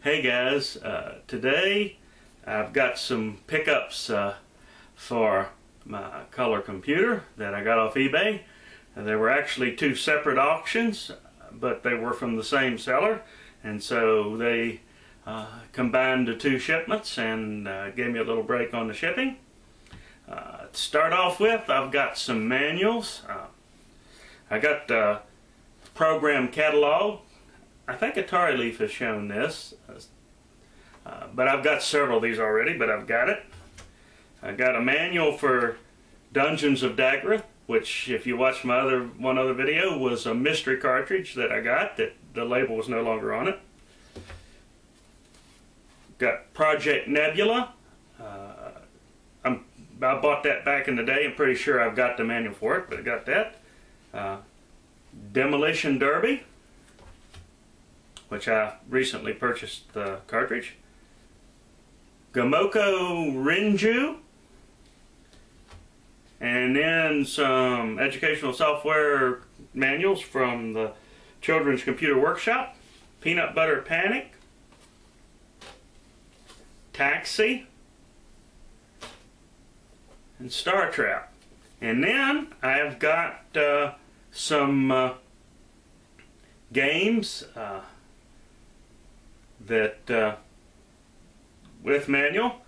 Hey guys, today I've got some pickups for my color computer that I got off eBay. There were actually two separate auctions, but they were from the same seller, and so they combined the two shipments and gave me a little break on the shipping. To start off with, I've got some manuals. I got the program catalog. I think Atari Leaf has shown this, but I've got several of these already, but I've got it. I got a manual for Dungeons of Daggerth, which, if you watched my one other video, was a mystery cartridge that I got that the label was no longer on it. Got Project Nebula. I bought that back in the day. I'm pretty sure I've got the manual for it, but I got that. Demolition Derby, which I recently purchased the cartridge. CoCo Rinju, and then some educational software manuals from the Children's Computer Workshop. Peanut Butter Panic, Taxi, and Star Trap. And then I've got some games that with manual.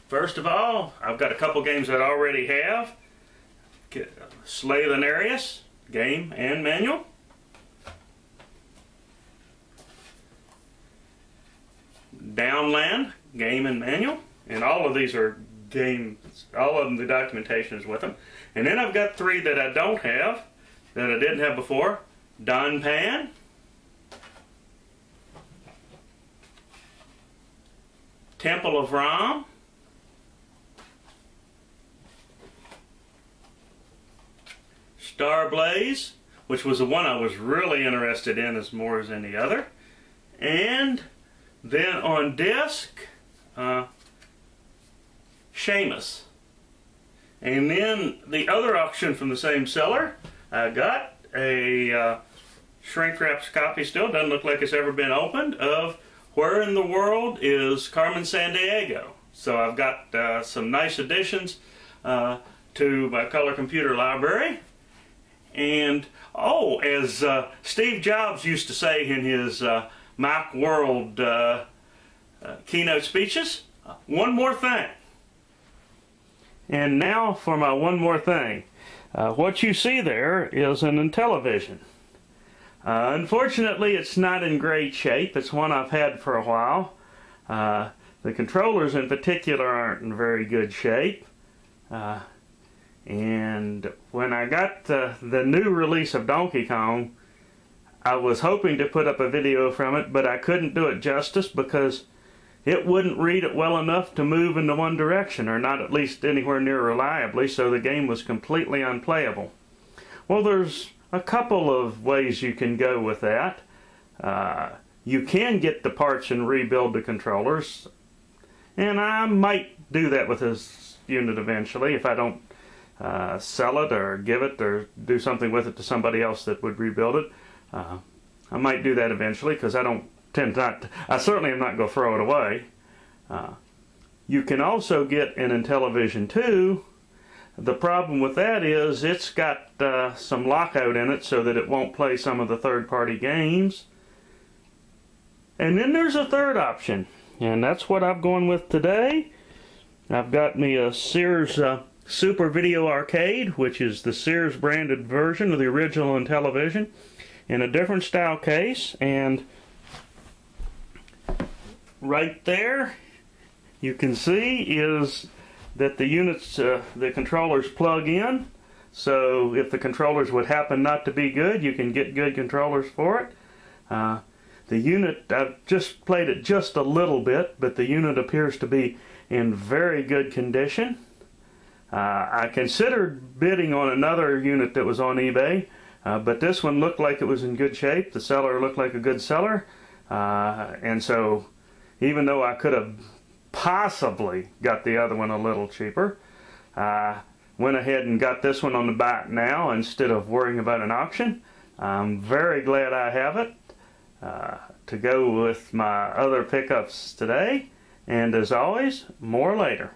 First of all, I've got a couple games that I already have. Slay Lenarius, game and manual. Downland, game and manual. And all of these are games, all of them, the documentation is with them. And then I've got three that I don't have, that I didn't have before. Don Pan, Temple of Ram, Star Blaze, which was the one I was really interested in as more as any other. And then on disc, Seamus. And then the other auction from the same seller, I got a shrink wrapped copy still, doesn't look like it's ever been opened, of Where in the World is Carmen Sandiego. So I've got some nice additions to my color computer library. And oh, as Steve Jobs used to say in his Mac World keynote speeches, one more thing. And now for my one more thing. What you see there is an Intellivision. Unfortunately, it's not in great shape. It's one I've had for a while. The controllers in particular aren't in very good shape. And when I got the new release of Donkey Kong, I was hoping to put up a video from it, but I couldn't do it justice because it wouldn't read it well enough to move into one direction, or not at least anywhere near reliably, so the game was completely unplayable. Well, there's a couple of ways you can go with that. You can get the parts and rebuild the controllers, and I might do that with this unit eventually if I don't sell it or give it or do something with it to somebody else that would rebuild it. I might do that eventually because I certainly am not going to throw it away. You can also get an Intellivision 2. The problem with that is it's got some lockout in it so that it won't play some of the third-party games. And then there's a third option, and that's what I'm going with today. I've got me a Sears Super Video Arcade, which is the Sears branded version of the original Intellivision, in a different style case. And right there you can see is that the units, the controllers plug in, so if the controllers would happen not to be good, you can get good controllers for it. The unit, I've just played it just a little bit, but the unit appears to be in very good condition. I considered bidding on another unit that was on eBay, but this one looked like it was in good shape. The seller looked like a good seller, and so even though I could have possibly got the other one a little cheaper, went ahead and got this one on the back now instead of worrying about an auction. I'm very glad I have it. to go with my other pickups today. And as always, more later.